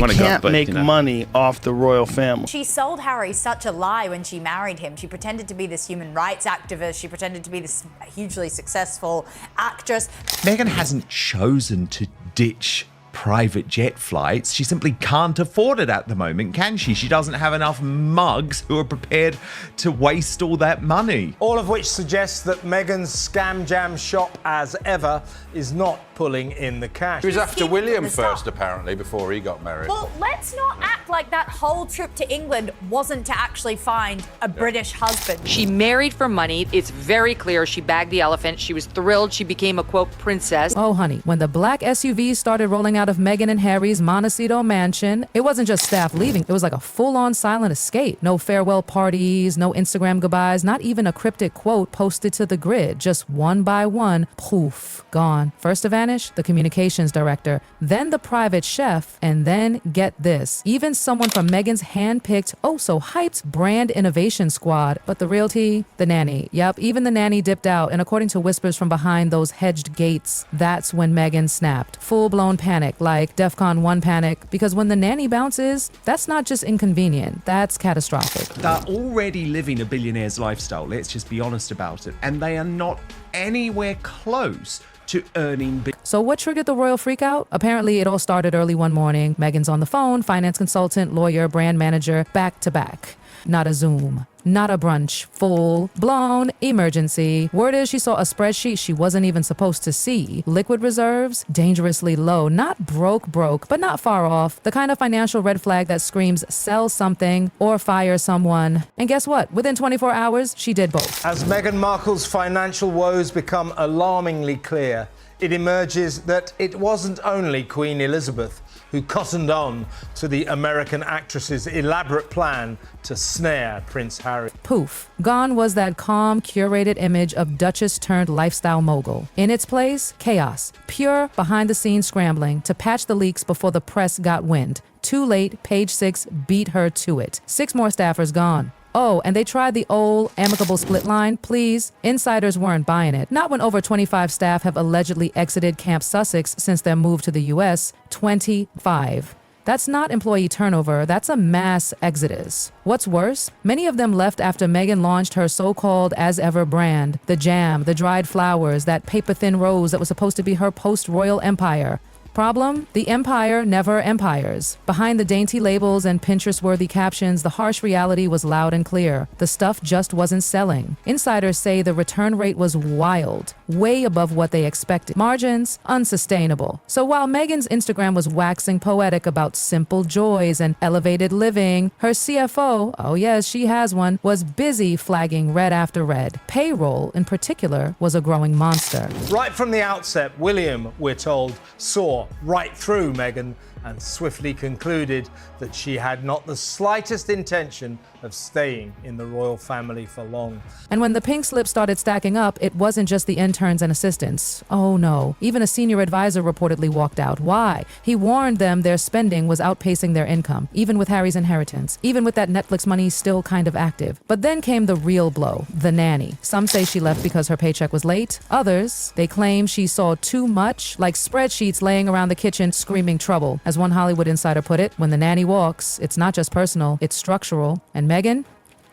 can't make money off the royal family. She sold Harry such a lie when she married him. She pretended to be this human rights activist. She pretended to be this hugely successful actress. Meghan hasn't chosen to ditch private jet flights. She simply can't afford it at the moment, can she? She doesn't have enough mugs who are prepared to waste all that money. All of which suggests that Meghan's scam jam shop, as ever, is not pulling in the cash. He was after William first, apparently, before he got married. Well, let's not act like that whole trip to England wasn't to actually find a British husband. She married for money. It's very clear she bagged the elephant. She was thrilled. She became a, quote, princess. Oh, honey, when the black SUVs started rolling out of Meghan and Harry's Montecito mansion, it wasn't just staff leaving. It was like a full-on silent escape. No farewell parties, no Instagram goodbyes, not even a cryptic quote posted to the grid. Just one by one, poof, gone. First to vanish, the communications director, then the private chef, and then, get this, even someone from Meghan's hand-picked, oh so hyped brand innovation squad. But the real tea? The nanny. Yep, even the nanny dipped out, and according to whispers from behind those hedged gates, that's when Meghan snapped. Full-blown panic, like DEFCON 1 panic, because when the nanny bounces, that's not just inconvenient, that's catastrophic. They're already living a billionaire's lifestyle, let's just be honest about it, and they are not anywhere close to earning big. So what triggered the royal freakout? Apparently it all started early one morning. Meghan's on the phone, finance consultant, lawyer, brand manager, back to back. Not a Zoom, not a brunch, full-blown emergency. Word is she saw a spreadsheet she wasn't even supposed to see. Liquid reserves, dangerously low. Not broke, but not far off. The kind of financial red flag that screams sell something or fire someone. And guess what? Within 24 hours, she did both. As Meghan Markle's financial woes become alarmingly clear, it emerges that it wasn't only Queen Elizabeth who cottoned on to the American actress's elaborate plan to snare Prince Harry. Poof. Gone was that calm, curated image of Duchess turned lifestyle mogul. In its place, chaos. Pure, behind-the-scenes scrambling to patch the leaks before the press got wind. Too late, Page 6 beat her to it. 6 more staffers gone. Oh, and they tried the old amicable split line. Please, insiders weren't buying it. Not when over 25 staff have allegedly exited Camp Sussex since their move to the US. 25. That's not employee turnover, that's a mass exodus. What's worse, many of them left after Meghan launched her so-called as-ever brand. The jam, the dried flowers, that paper-thin rose that was supposed to be her post-royal empire. Problem? The empire never empires. Behind the dainty labels and Pinterest-worthy captions, the harsh reality was loud and clear. The stuff just wasn't selling. Insiders say the return rate was wild, way above what they expected. Margins? Unsustainable. So while Meghan's Instagram was waxing poetic about simple joys and elevated living, her CFO, oh yes, she has one, was busy flagging red after red. Payroll, in particular, was a growing monster. Right from the outset, William, we're told, saw right through Meghan and swiftly concluded that she had not the slightest intention of staying in the royal family for long. And when the pink slips started stacking up, it wasn't just the interns and assistants. Oh no, even a senior advisor reportedly walked out. Why? He warned them their spending was outpacing their income, even with Harry's inheritance, even with that Netflix money still kind of active. But then came the real blow, the nanny. Some say she left because her paycheck was late. Others, they claim she saw too much, like spreadsheets laying around the kitchen screaming trouble. As one Hollywood insider put it, when the nanny walks, it's not just personal, it's structural. And Meghan,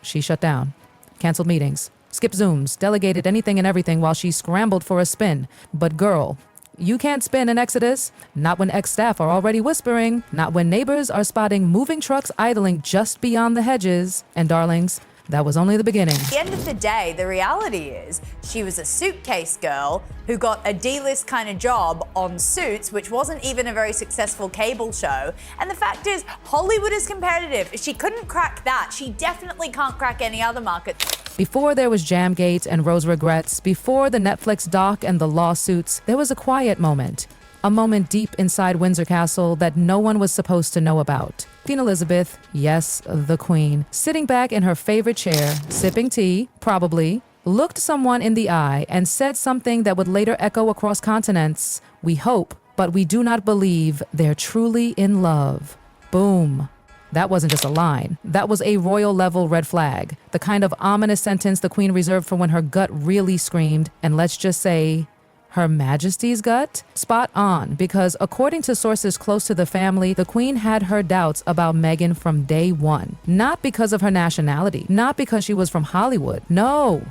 she shut down, canceled meetings, skipped Zooms, delegated anything and everything while she scrambled for a spin. But girl, you can't spin an exodus, not when ex-staff are already whispering, not when neighbors are spotting moving trucks idling just beyond the hedges. And darlings, that was only the beginning. At the end of the day, the reality is she was a suitcase girl who got a D-list kind of job on Suits, which wasn't even a very successful cable show. And the fact is, Hollywood is competitive. If she couldn't crack that, she definitely can't crack any other market. Before there was Jamgate and Rose Regrets, before the Netflix doc and the lawsuits, there was a quiet moment. A moment deep inside Windsor Castle that no one was supposed to know about. Queen Elizabeth, yes, the Queen, sitting back in her favorite chair, sipping tea, probably, looked someone in the eye and said something that would later echo across continents. We hope, but we do not believe they're truly in love. Boom. That wasn't just a line. That was a royal-level red flag. The kind of ominous sentence the Queen reserved for when her gut really screamed, and let's just say, Her Majesty's gut? Spot on, because according to sources close to the family, the Queen had her doubts about Meghan from day one. Not because of her nationality, not because she was from Hollywood. No,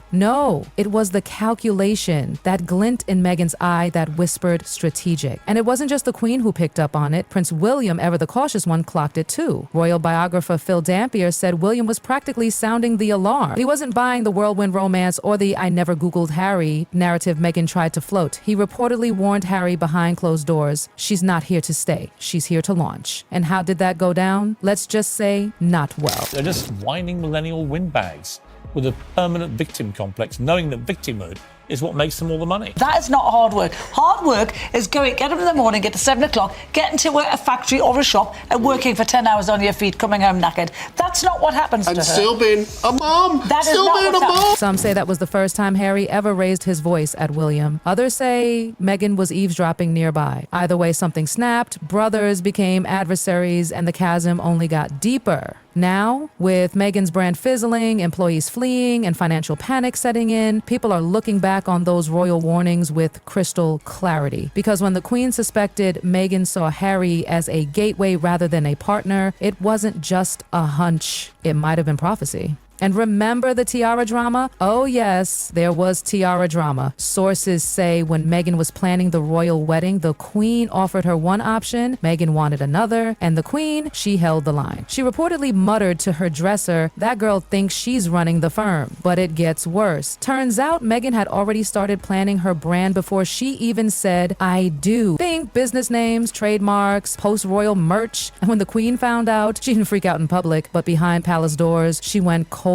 it was the calculation, that glint in Meghan's eye that whispered strategic. And it wasn't just the Queen who picked up on it. Prince William, ever the cautious one, clocked it too. Royal biographer Phil Dampier said William was practically sounding the alarm. He wasn't buying the whirlwind romance or the "I never Googled Harry" narrative Meghan tried to float. He reportedly warned Harry behind closed doors, she's not here to stay, she's here to launch. And how did that go down? Let's just say, not well. They're just whining millennial windbags with a permanent victim complex, knowing that victimhood is what makes them all the money. That is not hard work. Hard work is get up in the morning, get to 7 o'clock, get into a factory or a shop and working for 10 hours on your feet, coming home knackered. That's not what happens to her. And still being a mom. That is still not being what's a mom. happened. Some say that was the first time Harry ever raised his voice at William. Others say Meghan was eavesdropping nearby. Either way, something snapped, brothers became adversaries, and the chasm only got deeper. Now, with Meghan's brand fizzling, employees fleeing, and financial panic setting in, people are looking back on those royal warnings with crystal clarity. Because when the Queen suspected Meghan saw Harry as a gateway rather than a partner, it wasn't just a hunch. It might have been prophecy. And remember the tiara drama? Oh yes, there was tiara drama. Sources say when Meghan was planning the royal wedding, the Queen offered her one option, Meghan wanted another, and the Queen, she held the line. She reportedly muttered to her dresser, "That girl thinks she's running the firm." But it gets worse. Turns out Meghan had already started planning her brand before she even said, "I do." Think business names, trademarks, post-royal merch. And when the Queen found out, she didn't freak out in public, but behind palace doors, she went cold.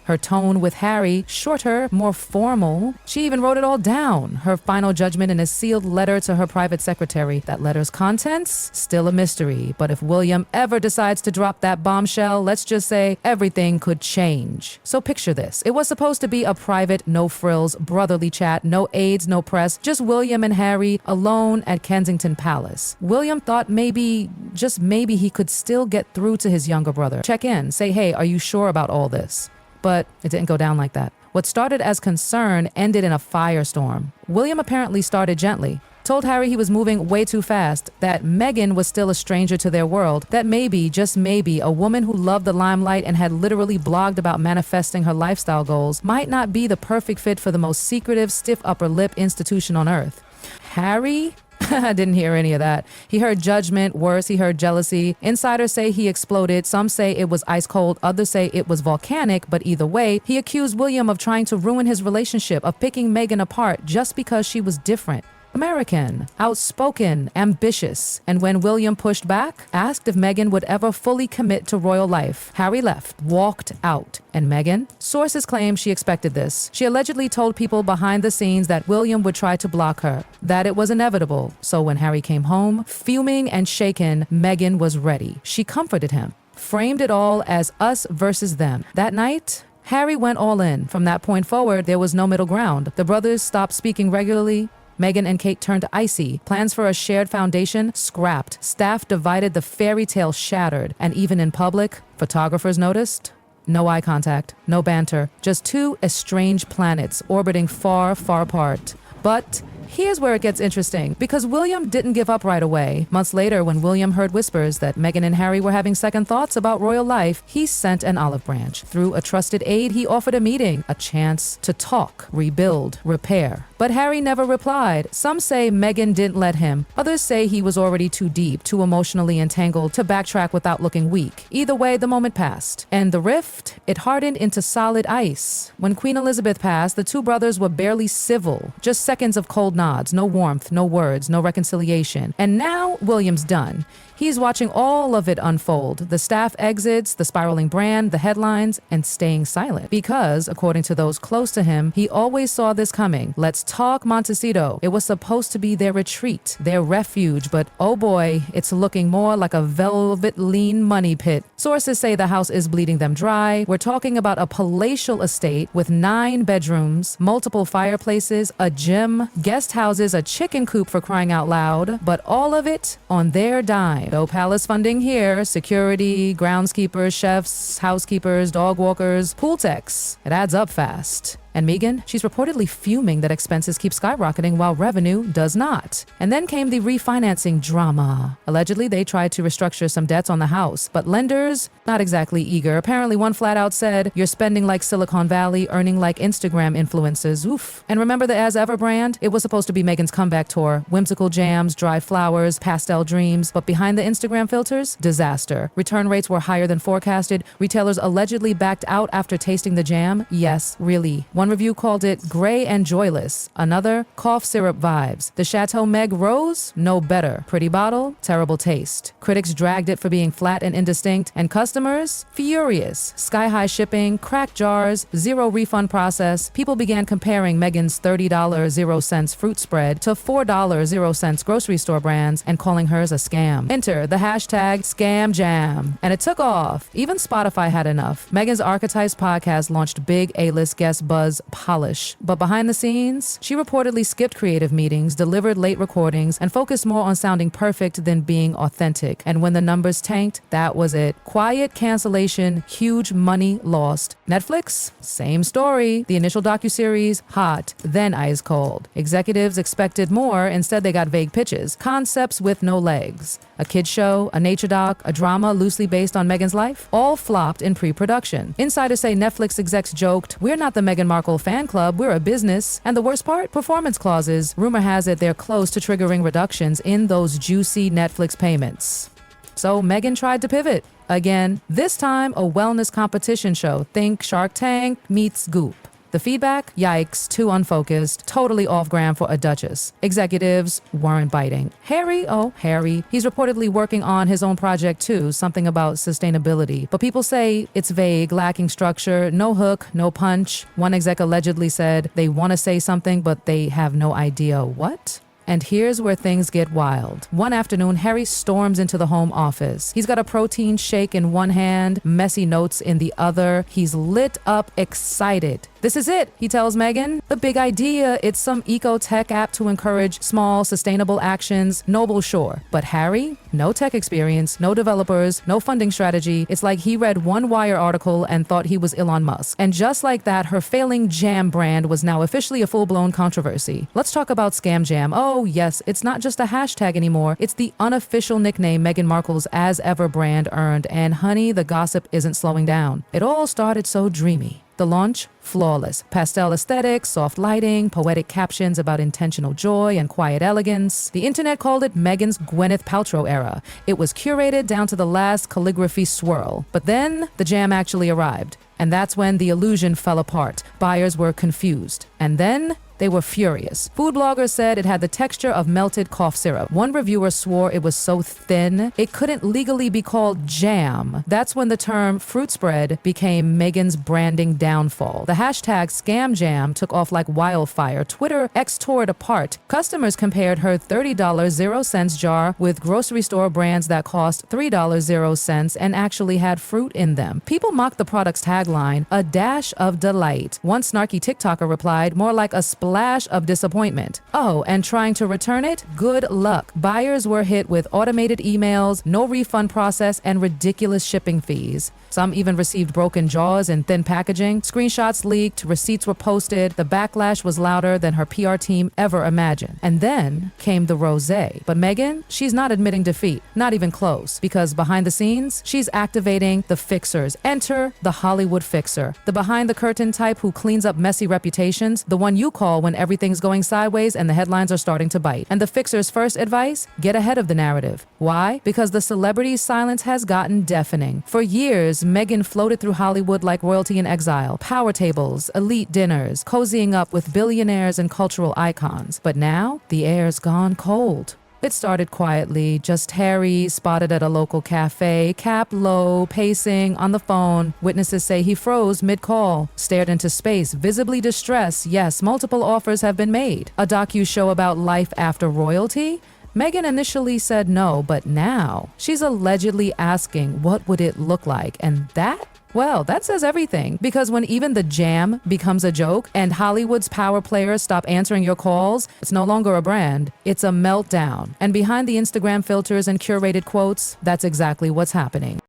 Her tone with Harry, shorter, more formal. She even wrote it all down, her final judgment in a sealed letter to her private secretary. That letter's contents, still a mystery. But if William ever decides to drop that bombshell, let's just say everything could change. So picture this. It was supposed to be a private, no frills, brotherly chat, no aides, no press, just William and Harry alone at Kensington Palace. William thought maybe, just maybe, he could still get through to his younger brother. Check in, say, "Hey, are you sure about all this?" But it didn't go down like that. What started as concern ended in a firestorm. William apparently started gently, told Harry he was moving way too fast, that Meghan was still a stranger to their world, that maybe, just maybe, a woman who loved the limelight and had literally blogged about manifesting her lifestyle goals might not be the perfect fit for the most secretive, stiff upper lip institution on earth. Harry didn't hear any of that. He heard judgment, worse, he heard jealousy. Insiders say he exploded. Some say it was ice cold. Others say it was volcanic. But either way, he accused William of trying to ruin his relationship, of picking Meghan apart just because she was different. American, outspoken, ambitious. And when William pushed back, asked if Meghan would ever fully commit to royal life, Harry left, walked out. And Meghan? Sources claim she expected this. She allegedly told people behind the scenes that William would try to block her, that it was inevitable. So when Harry came home, fuming and shaken, Meghan was ready. She comforted him, framed it all as us versus them. That night, Harry went all in. From that point forward, there was no middle ground. The brothers stopped speaking regularly. Meghan and Kate turned icy. Plans for a shared foundation scrapped. Staff divided, the fairy tale shattered. And even in public, photographers noticed no eye contact, no banter, just two estranged planets orbiting far, far apart. But here's where it gets interesting, because William didn't give up right away. Months later, when William heard whispers that Meghan and Harry were having second thoughts about royal life, he sent an olive branch. Through a trusted aide, he offered a meeting, a chance to talk, rebuild, repair. But Harry never replied. Some say Meghan didn't let him. Others say he was already too deep, too emotionally entangled to backtrack without looking weak. Either way, the moment passed. And the rift, it hardened into solid ice. When Queen Elizabeth passed, the two brothers were barely civil. Just seconds of cold nods, no warmth, no words, no reconciliation. And now William's done. He's watching all of it unfold. The staff exits, the spiraling brand, the headlines, and staying silent. Because, according to those close to him, he always saw this coming. Let's talk Montecito. It was supposed to be their retreat, their refuge, but oh boy, it's looking more like a velvet lean money pit. Sources say the house is bleeding them dry. We're talking about a palatial estate with 9 bedrooms, multiple fireplaces, a gym, guest houses, a chicken coop for crying out loud, but all of it on their dime. No palace funding here, security, groundskeepers, chefs, housekeepers, dog walkers, pool techs. It adds up fast. And Meghan, she's reportedly fuming that expenses keep skyrocketing while revenue does not. And then came the refinancing drama. Allegedly, they tried to restructure some debts on the house, but lenders, not exactly eager. Apparently, one flat out said, "You're spending like Silicon Valley, earning like Instagram influencers." Oof. And remember the As Ever brand? It was supposed to be Meghan's comeback tour. Whimsical jams, dry flowers, pastel dreams. But behind the Instagram filters, disaster. Return rates were higher than forecasted. Retailers allegedly backed out after tasting the jam. Yes, really. One review called it gray and joyless. Another, cough syrup vibes. The Chateau Meg Rose? No better. Pretty bottle, terrible taste. Critics dragged it for being flat and indistinct, and customers? Furious. Sky-high shipping, cracked jars, zero refund process. People began comparing Meghan's $30.00 fruit spread to $4.00 grocery store brands and calling hers a scam. Enter the hashtag #ScamJam. And it took off. Even Spotify had enough. Meghan's Archetypes podcast launched big A-list guest buzz polish. But behind the scenes, she reportedly skipped creative meetings, delivered late recordings, and focused more on sounding perfect than being authentic. And when the numbers tanked, that was it. Quiet cancellation, huge money lost. Netflix? Same story. The initial docuseries, hot, then ice cold. Executives expected more, instead they got vague pitches. Concepts with no legs. A kid's show, a nature doc, a drama loosely based on Meghan's life, all flopped in pre-production. Insiders say Netflix execs joked, "We're not the Meghan Markle fan club, we're a business." And the worst part? Performance clauses. Rumor has it they're close to triggering reductions in those juicy Netflix payments. So Meghan tried to pivot. Again, this time a wellness competition show. Think Shark Tank meets Goop. The feedback? Yikes, too unfocused, totally off-gram for a duchess. Executives weren't biting. Harry? Oh, Harry. He's reportedly working on his own project too, something about sustainability. But people say it's vague, lacking structure, no hook, no punch. One exec allegedly said they want to say something, but they have no idea what. And here's where things get wild. One afternoon, Harry storms into the home office. He's got a protein shake in one hand, messy notes in the other. He's lit up, excited. "This is it," he tells Meghan. "The big idea, it's some eco-tech app to encourage small, sustainable actions. Noble, sure. But Harry? No tech experience, no developers, no funding strategy. It's like he read one Wire article and thought he was Elon Musk. And just like that, her failing jam brand was now officially a full-blown controversy. Let's talk about Scam Jam. Oh, yes, it's not just a hashtag anymore. It's the unofficial nickname Meghan Markle's As Ever brand earned. And honey, the gossip isn't slowing down. It all started so dreamy. The launch, flawless. Pastel aesthetics, soft lighting, poetic captions about intentional joy and quiet elegance. The internet called it Meghan's Gwyneth Paltrow era. It was curated down to the last calligraphy swirl. But then the jam actually arrived. And that's when the illusion fell apart. Buyers were confused. And then they were furious. Food bloggers said it had the texture of melted cough syrup. One reviewer swore it was so thin, it couldn't legally be called jam. That's when the term fruit spread became Meghan's branding downfall. The hashtag #ScamJam took off like wildfire. Twitter tore it apart. Customers compared her $30.00 jar with grocery store brands that cost $3.00 and actually had fruit in them. People mocked the product's tagline, "A dash of delight." One snarky TikToker replied, "More like a splash of disappointment." Oh, and trying to return it? Good luck. Buyers were hit with automated emails, no refund process, and ridiculous shipping fees. Some even received broken jaws and thin packaging. Screenshots leaked, receipts were posted. The backlash was louder than her PR team ever imagined. And then came the rosé. But Meghan, she's not admitting defeat, not even close, because behind the scenes, she's activating the fixers. Enter the Hollywood fixer, the behind-the-curtain type who cleans up messy reputations, the one you call when everything's going sideways and the headlines are starting to bite. And the fixer's first advice? Get ahead of the narrative. Why? Because the celebrity's silence has gotten deafening. For years, Meghan floated through Hollywood like royalty in exile. Power tables, elite dinners, cozying up with billionaires and cultural icons. But now, the air's gone cold. It started quietly, just Harry spotted at a local cafe, cap low, pacing, on the phone. Witnesses say he froze mid-call, stared into space, visibly distressed. Yes, multiple offers have been made. A docu-show about life after royalty? Meghan initially said no, but now she's allegedly asking what would it look like, and that? Well, that says everything, because when even the jam becomes a joke and Hollywood's power players stop answering your calls, it's no longer a brand, it's a meltdown. And behind the Instagram filters and curated quotes, that's exactly what's happening.